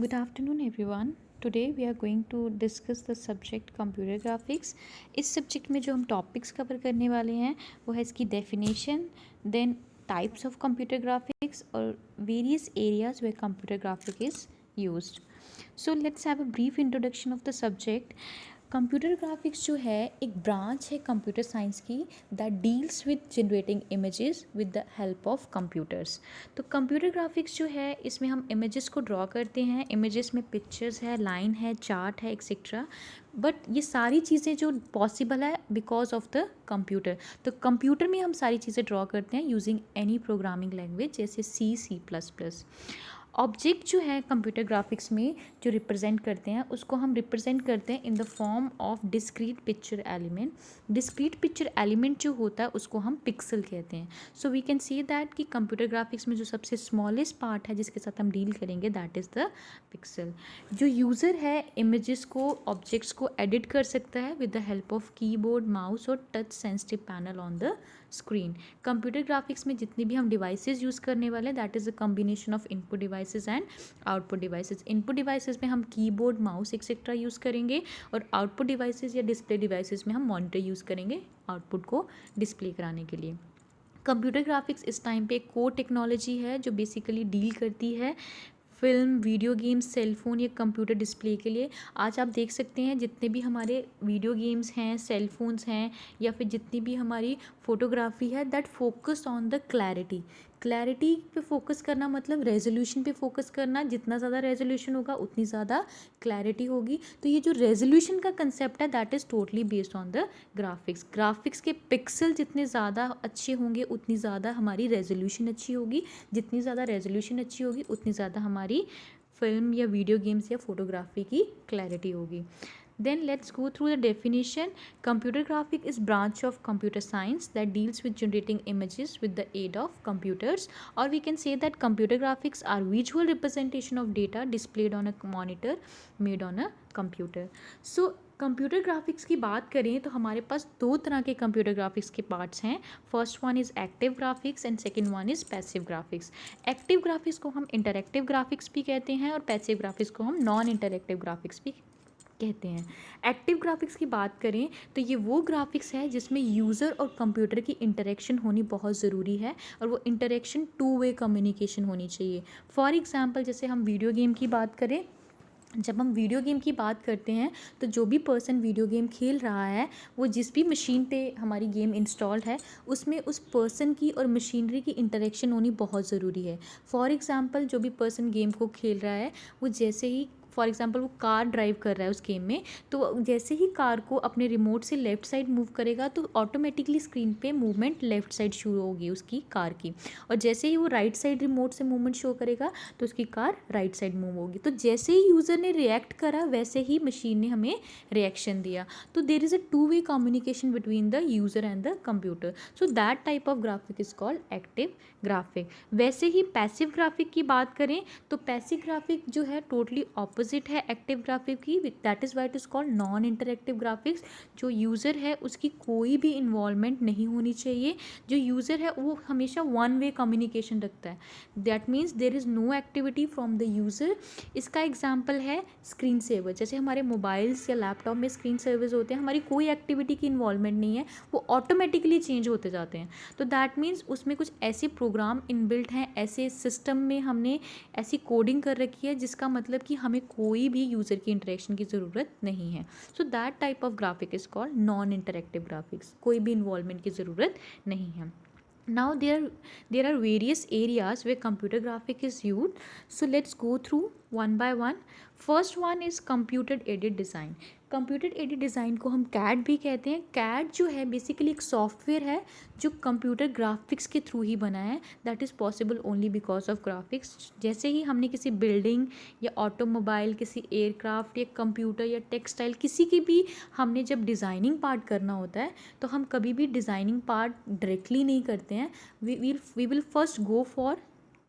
Good afternoon, everyone. Today we are going to discuss the subject computer graphics. इस subject में जो हम topics cover करने वाले हैं वो है इसकी definition, then types of computer graphics और various areas where computer graphic is used. So let's have a brief introduction of the subject. Computer graphics जो है एक ब्रांच है कंप्यूटर साइंस की that deals with generating images with the help of computers. तो computer graphics जो है इसमें हम इमेजेस को ड्रॉ करते हैं. इमेजेस में पिक्चर्स है, लाइन है, चार्ट है, एक्सेट्रा. बट ये सारी चीज़ें जो पॉसिबल है बिकॉज ऑफ द कंप्यूटर. तो कंप्यूटर में हम सारी चीज़ें ड्रॉ करते हैं यूजिंग एनी प्रोग्रामिंग लैंग्वेज जैसे C++. ऑब्जेक्ट जो है कंप्यूटर ग्राफिक्स में जो रिप्रेजेंट करते हैं उसको हम रिप्रेजेंट करते हैं in the form of discrete picture element. Discrete picture element जो होता है उसको हम पिक्सल कहते हैं. So we can see that कि कंप्यूटर ग्राफिक्स में जो सबसे स्मॉलेस्ट पार्ट है जिसके साथ हम डील करेंगे दैट इज़ द पिक्सल. जो यूज़र है इमेजेस को, ऑब्जेक्ट्स को एडिट कर सकता है with the help of keyboard, mouse और touch sensitive panel on the screen. Computer graphics में जितनी भी हम डिवाइसेस यूज़ करने वाले हैं that is a combination of input devices and output devices. Input devices में हम कीबोर्ड, माउस एक्सेट्रा यूज़ करेंगे और आउटपुट डिवाइसेस या डिस्प्ले डिवाइसेस में हम मॉनिटर यूज़ करेंगे आउटपुट को डिस्प्ले कराने के लिए. कंप्यूटर ग्राफिक्स इस टाइम पे कोर टेक्नोलॉजी है जो बेसिकली डील करती है फिल्म, वीडियो गेम्स, सेलफ़ोन या कंप्यूटर डिस्प्ले के लिए. आज आप देख सकते हैं जितने भी हमारे वीडियो गेम्स हैं, सेलफ़ोन्स हैं या फिर जितनी भी हमारी फ़ोटोग्राफी है that focus on the clarity. Clarity पे फोकस करना मतलब रेजोल्यूशन पे फोकस करना. जितना ज़्यादा रेजोल्यूशन होगा उतनी ज़्यादा क्लैरिटी होगी. तो ये जो रेजोल्यूशन का कंसेप्ट है that is totally based on the graphics. Graphics के पिक्सल जितने ज़्यादा अच्छे होंगे उतनी ज़्यादा हमारी रेजोल्यूशन अच्छी होगी. जितनी ज़्यादा रेजोल्यूशन अच्छी होगी उतनी ज़्यादा हमारी फिल्म या वीडियो गेम्स या फोटोग्राफी की क्लैरिटी होगी. Then let's go through the definition. Computer graphic is branch of computer science that deals with generating images with the aid of computers, or we can say that computer graphics are visual representation of data displayed on a monitor made on a computer. So computer graphics की बात करें तो हमारे पास दो तरह के computer graphics के parts हैं. First one is active graphics and second one is passive graphics. Active graphics को हम इंटरैक्टिव ग्राफिक्स भी कहते हैं और पैसिव ग्राफिक्स को हम नॉन इंटरैक्टिव ग्राफिक्स भी कहते हैं. एक्टिव ग्राफिक्स की बात करें तो ये वो ग्राफिक्स है जिसमें यूज़र और कंप्यूटर की इंटरेक्शन होनी बहुत ज़रूरी है और वो इंटरेक्शन टू वे कम्युनिकेशन होनी चाहिए. फॉर एग्जांपल जैसे हम वीडियो गेम की बात करें, जब हम वीडियो गेम की बात करते हैं तो जो भी पर्सन वीडियो गेम खेल रहा है वो जिस भी मशीन पे हमारी गेम इंस्टॉल्ड है उसमें उस पर्सन की और मशीनरी की इंटरेक्शन होनी बहुत ज़रूरी है. फॉर एग्ज़ाम्पल जो भी पर्सन गेम को खेल रहा है वो जैसे ही फॉर एग्ज़ाम्पल वो कार ड्राइव कर रहा है उस गेम में, तो जैसे ही कार को अपने रिमोट से लेफ़्ट साइड मूव करेगा तो ऑटोमेटिकली स्क्रीन पे मूवमेंट लेफ़्ट साइड शुरू होगी उसकी कार की. और जैसे ही वो राइट साइड रिमोट से मूवमेंट शो करेगा तो उसकी कार राइट साइड मूव होगी. तो जैसे ही यूज़र ने रिएक्ट करा वैसे ही मशीन ने हमें रिएक्शन दिया. तो there is a two way communication between the user and the computer. So that type of graphic is called active graphic. वैसे ही पैसिव ग्राफिक की बात करें तो पैसिव ग्राफिक जो है टोटली ऑपोजिट है एक्टिव ग्राफिक की. That is why it is called non interactive graphics. जो यूज़र है उसकी कोई भी इन्वॉल्वमेंट नहीं होनी चाहिए. जो यूज़र है वो हमेशा वन वे कम्युनिकेशन रखता है. That means there is no activity from the user. इसका एग्जाम्पल है स्क्रीन सेवर. जैसे हमारे मोबाइल्स या लैपटॉप में स्क्रीन सेवर्स होते हैं, हमारी कोई एक्टिविटी की इन्वॉल्वमेंट नहीं है, वो ऑटोमेटिकली चेंज होते जाते हैं. तो दैट मीन्स उसमें कुछ ऐसे प्रोग्राम इनबिल्ट हैं, ऐसे सिस्टम में हमने ऐसी कोडिंग कर रखी है जिसका मतलब कि हमें कोई भी यूज़र की इंटरेक्शन की ज़रूरत नहीं है. So that type of graphic is called non interactive graphics. कोई भी इन्वॉल्वमेंट की ज़रूरत नहीं है. Now there are various areas where computer graphic is used. So let's go through one by one. First one is computer aided design. Computer aided design को हम CAD भी कहते हैं. कैड जो है बेसिकली एक सॉफ्टवेयर है जो कंप्यूटर ग्राफिक्स के थ्रू ही बना है. That is possible only because of graphics. जैसे ही हमने किसी बिल्डिंग या ऑटोमोबाइल, किसी एयरक्राफ्ट या कंप्यूटर या टेक्सटाइल किसी की भी हमने जब डिज़ाइनिंग पार्ट करना होता है तो हम कभी भी डिज़ाइनिंग पार्ट डायरेक्टली नहीं करते हैं. We will first go for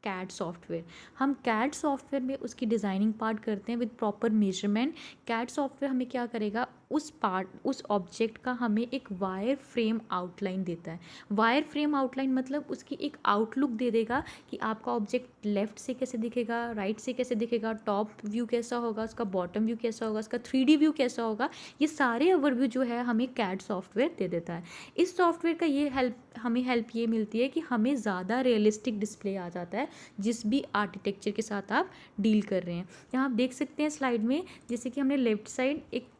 CAD software. हम कैड सॉफ्टवेयर में उसकी डिज़ाइनिंग पार्ट करते हैं with proper measurement. CAD software हमें क्या करेगा, उस ऑब्जेक्ट का हमें एक वायर फ्रेम आउटलाइन देता है। वायर फ्रेम आउटलाइन मतलब उसकी एक आउटलुक दे देगा कि आपका ऑब्जेक्ट लेफ्ट से कैसे दिखेगा, राइट से कैसे दिखेगा, टॉप व्यू कैसा होगा, उसका बॉटम व्यू कैसा होगा, उसका 3D व्यू कैसा होगा। ये सारे ओवरव्यू जो है हमें कैड सॉफ्टवेयर दे देता है। इस सॉफ्टवेयर का हमें हेल्प ये मिलती है कि हमें ज़्यादा रियलिस्टिक डिस्प्ले आ जाता है जिस भी आर्किटेक्चर के साथ आप डील कर रहे हैं। यहाँ आप देख सकते हैं स्लाइड में, जैसे कि हमने लेफ्ट साइड एक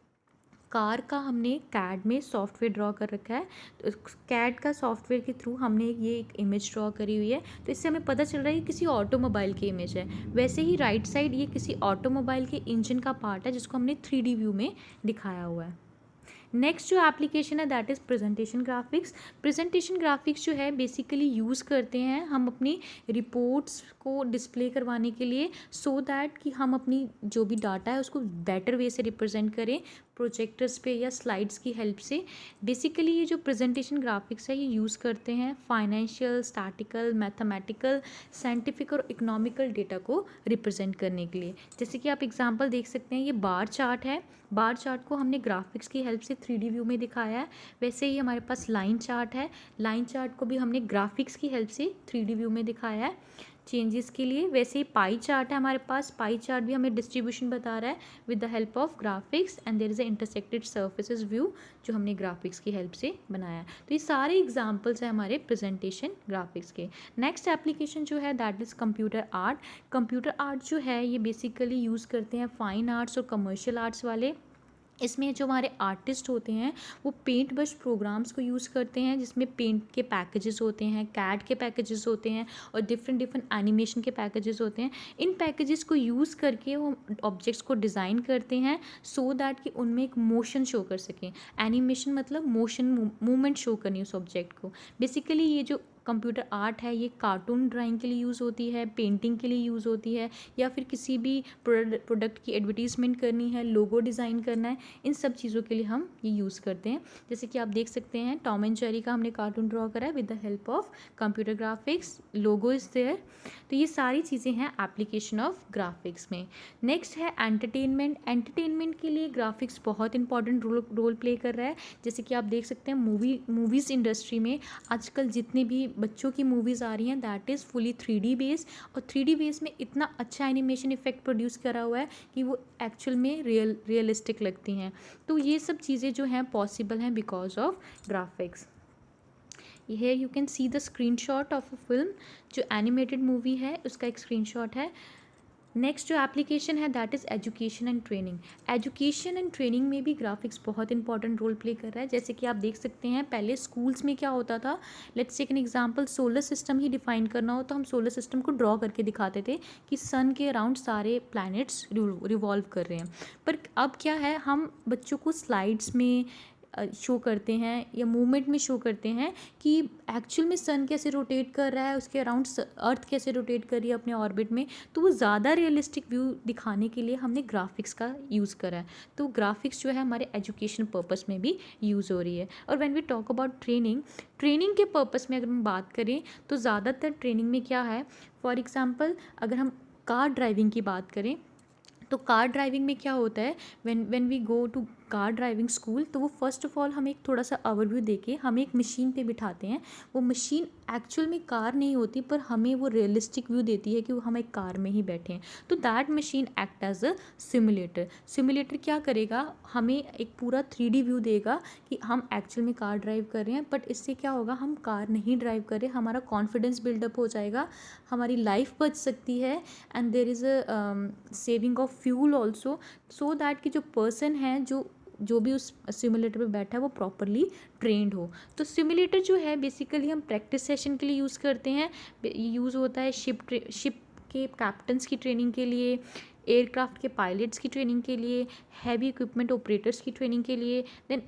कार का हमने कैड में सॉफ्टवेयर ड्रॉ कर रखा है। तो कैड का सॉफ्टवेयर के थ्रू हमने ये एक इमेज ड्रॉ करी हुई है, तो इससे हमें पता चल रहा है कि किसी ऑटोमोबाइल की इमेज है। वैसे ही राइट साइड ये किसी ऑटोमोबाइल के इंजन का पार्ट है जिसको हमने 3D व्यू में दिखाया हुआ है। नेक्स्ट जो एप्लीकेशन है that is presentation graphics. Presentation graphics जो है बेसिकली यूज़ करते हैं हम अपनी रिपोर्ट्स को डिस्प्ले करवाने के लिए, सो दैट कि हम अपनी जो भी डाटा है उसको बेटर वे से रिप्रेजेंट करें प्रोजेक्टर्स पे या स्लाइड्स की हेल्प से। बेसिकली ये जो प्रेजेंटेशन ग्राफिक्स है ये यूज़ करते हैं फाइनेंशियल, स्टैटिकल, मैथमेटिकल, साइंटिफिक और इकोनॉमिकल डेटा को रिप्रेजेंट करने के लिए। जैसे कि आप एग्जांपल देख सकते हैं, ये बार चार्ट है। बार चार्ट को हमने ग्राफिक्स की हेल्प से 3D व्यू में दिखाया है। वैसे ही हमारे पास लाइन चार्ट है। लाइन चार्ट को भी हमने ग्राफिक्स की हेल्प से 3D व्यू में दिखाया है चेंजेस के लिए। वैसे ही पाई चार्ट है हमारे पास। पाई चार्ट भी हमें डिस्ट्रीब्यूशन बता रहा है with the help of graphics, and there is a intersected surfaces view जो हमने ग्राफिक्स की हेल्प से बनाया है। तो ये सारे एग्जांपल्स हैं हमारे प्रेजेंटेशन ग्राफिक्स के। नेक्स्ट एप्लीकेशन जो है that is computer art. Computer art जो है ये बेसिकली यूज़ करते हैं फाइन आर्ट्स और कमर्शियल आर्ट्स वाले। इसमें जो हमारे आर्टिस्ट होते हैं वो पेंट ब्रश प्रोग्राम्स को यूज़ करते हैं जिसमें पेंट के पैकेजेस होते हैं, कैड के पैकेजेस होते हैं और डिफरेंट एनिमेशन के पैकेजेस होते हैं। इन पैकेजेस को यूज़ करके वो ऑब्जेक्ट्स को डिज़ाइन करते हैं सो दैट कि उनमें एक मोशन शो कर सकें। एनिमेशन मतलब मोशन, मूवमेंट शो करनी उस ऑब्जेक्ट को। बेसिकली ये जो कंप्यूटर आर्ट है ये कार्टून ड्राइंग के लिए यूज़ होती है, पेंटिंग के लिए यूज़ होती है, या फिर किसी भी प्रोडक्ट की एडवर्टीजमेंट करनी है, लोगो डिज़ाइन करना है, इन सब चीज़ों के लिए हम ये यूज़ करते हैं। जैसे कि आप देख सकते हैं टॉम एंड जेरी का हमने कार्टून ड्रॉ करा है with the help of computer graphics, logo is there. तो ये सारी चीज़ें हैं एप्लीकेशन ऑफ ग्राफिक्स में। नेक्स्ट है एंटरटेनमेंट। एंटरटेनमेंट के लिए ग्राफिक्स बहुत इंपॉर्टेंट रोल प्ले कर रहा है। जैसे कि आप देख सकते हैं मूवीज़ इंडस्ट्री में आजकल जितने भी बच्चों की मूवीज़ आ रही हैं that is fully 3D base, और 3D बेस में इतना अच्छा एनिमेशन इफेक्ट प्रोड्यूस करा हुआ है कि वो एक्चुअल में रियलिस्टिक लगती हैं। तो ये सब चीज़ें जो हैं पॉसिबल हैं because of graphics. Here you can see the screenshot of a film, जो एनिमेटेड मूवी है उसका एक स्क्रीनशॉट है। नेक्स्ट जो एप्लीकेशन है that is education and training. Education and training में भी ग्राफिक्स बहुत इंपॉर्टेंट रोल प्ले कर रहा है। जैसे कि आप देख सकते हैं पहले स्कूल्स में क्या होता था, let's take an example, solar system ही डिफाइन करना हो तो हम सोलर सिस्टम को ड्रॉ करके दिखाते थे कि सन के अराउंड सारे प्लैनेट्स रिवॉल्व कर रहे हैं। पर अब क्या है, हम बच्चों को स्लाइड्स में शो करते हैं या मूवमेंट में शो करते हैं कि एक्चुअल में सन कैसे रोटेट कर रहा है, उसके अराउंड अर्थ कैसे रोटेट कर रही है अपने ऑर्बिट में। तो वो ज़्यादा रियलिस्टिक व्यू दिखाने के लिए हमने ग्राफिक्स का यूज़ करा है। तो ग्राफिक्स जो है हमारे एजुकेशन पर्पस में भी यूज़ हो रही है। और when we talk about training के पर्पस में अगर हम बात करें तो ज़्यादातर ट्रेनिंग में क्या है, फॉर एग्ज़ाम्पल अगर हम कार ड्राइविंग की बात करें तो कार ड्राइविंग में क्या होता है, when we go to car driving school तो वो फर्स्ट ऑफ ऑल हमें एक थोड़ा सा ओवरव्यू देके हमें एक मशीन पे बिठाते हैं। वो मशीन एक्चुअल में कार नहीं होती पर हमें वो रियलिस्टिक व्यू देती है कि वो हम एक कार में ही बैठे हैं। तो that machine act as a simulator. Simulator क्या करेगा, हमें एक पूरा 3D व्यू देगा कि हम एक्चुअल में कार ड्राइव कर रहे हैं, बट इससे क्या होगा, हम कार नहीं ड्राइव कर रहे, हमारा कॉन्फिडेंस बिल्डअप हो जाएगा, हमारी लाइफ बच सकती है, and there is a saving of fuel also, so that कि जो पर्सन है जो भी उस सिमुलेटर पे बैठा है वो प्रॉपरली ट्रेंड हो। तो सिमुलेटर जो है बेसिकली हम प्रैक्टिस सेशन के लिए यूज़ करते हैं। यूज़ होता है शिप के कैप्टन्स की ट्रेनिंग के लिए, एयरक्राफ्ट के पायलट्स की ट्रेनिंग के लिए, हैवी इक्विपमेंट ऑपरेटर्स की ट्रेनिंग के लिए, देन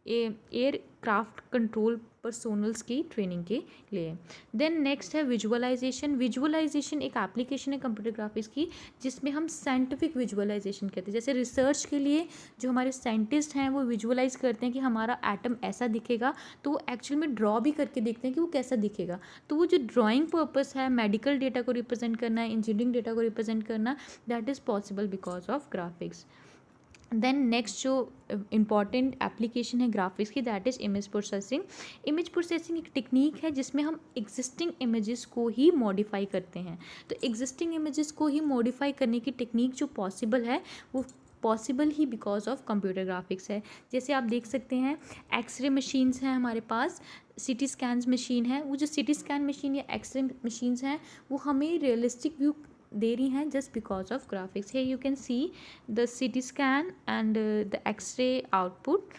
एयरक्राफ्ट कंट्रोल पर्सोनल्स की ट्रेनिंग के लिए। देन नेक्स्ट है विजुअलाइजेशन। विजुअलाइजेशन एक एप्लीकेशन है कंप्यूटर ग्राफिक्स की जिसमें हम साइंटिफिक विजुअलाइजेशन करते हैं। जैसे रिसर्च के लिए जो हमारे साइंटिस्ट हैं वो विजुअलाइज करते हैं कि हमारा एटम ऐसा दिखेगा, तो वो एक्चुअल में ड्रॉ भी करके देखते हैं कि वो कैसा दिखेगा। तो वो जो ड्राइंग पर्पस है, मेडिकल डेटा को रिप्रेजेंट करना है, इंजीनियरिंग डेटा को रिप्रेजेंट करना, that is possible because of graphics. Then next जो इम्पॉर्टेंट एप्लीकेशन है ग्राफिक्स की, that is image processing. Image processing एक टेक्निक है जिसमें हम एग्जिस्टिंग इमेजेस को ही मॉडिफाई करते हैं। तो एग्जिस्टिंग इमेजेस को ही मॉडिफाई करने की टेक्निक जो पॉसिबल है वो possible he because of computer graphics है। जैसे आप देख सकते हैं एक्सरे मशीन्स हैं हमारे पास, सीटी स्कैन मशीन है। वो जो सीटी स्कैन मशीन या एक्सरे मशीन्स हैं वो हमें रियलिस्टिक व्यू दे रही हैं जस्ट बिकॉज ऑफ ग्राफिक्स। है you can see the CT scan and the X-ray output.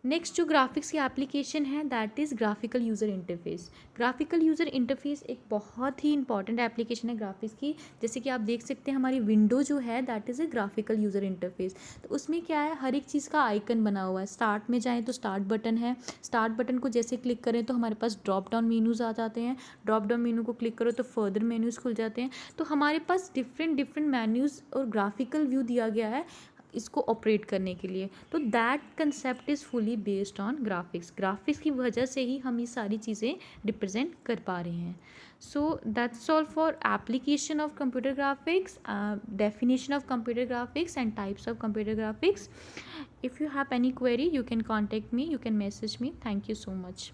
Next जो ग्राफिक्स की एप्लीकेशन है that is graphical user interface. Graphical user interface एक बहुत ही इंपॉर्टेंट एप्लीकेशन है ग्राफिक्स की। जैसे कि आप देख सकते हैं हमारी विंडो जो है that is a graphical user interface. तो उसमें क्या है, हर एक चीज़ का आइकन बना हुआ है। स्टार्ट में जाएँ तो स्टार्ट बटन है, स्टार्ट बटन को जैसे क्लिक करें तो हमारे पास ड्रॉप डाउन मेन्यूज़ आ जाते हैं, ड्रॉप डाउन मेन्यू को क्लिक करो तो फर्दर मेन्यूज़ खुल जाते हैं। तो हमारे पास डिफरेंट मेन्यूज़ और ग्राफिकल व्यू दिया गया है इसको ऑपरेट करने के लिए। तो that concept is fully based on graphics. Graphics की वजह से ही हम ये सारी चीज़ें रिप्रेजेंट कर पा रहे हैं। So that's all for application of computer graphics, definition of computer graphics and types of computer graphics. If you have any query you can contact me, you can message me. Thank you so much.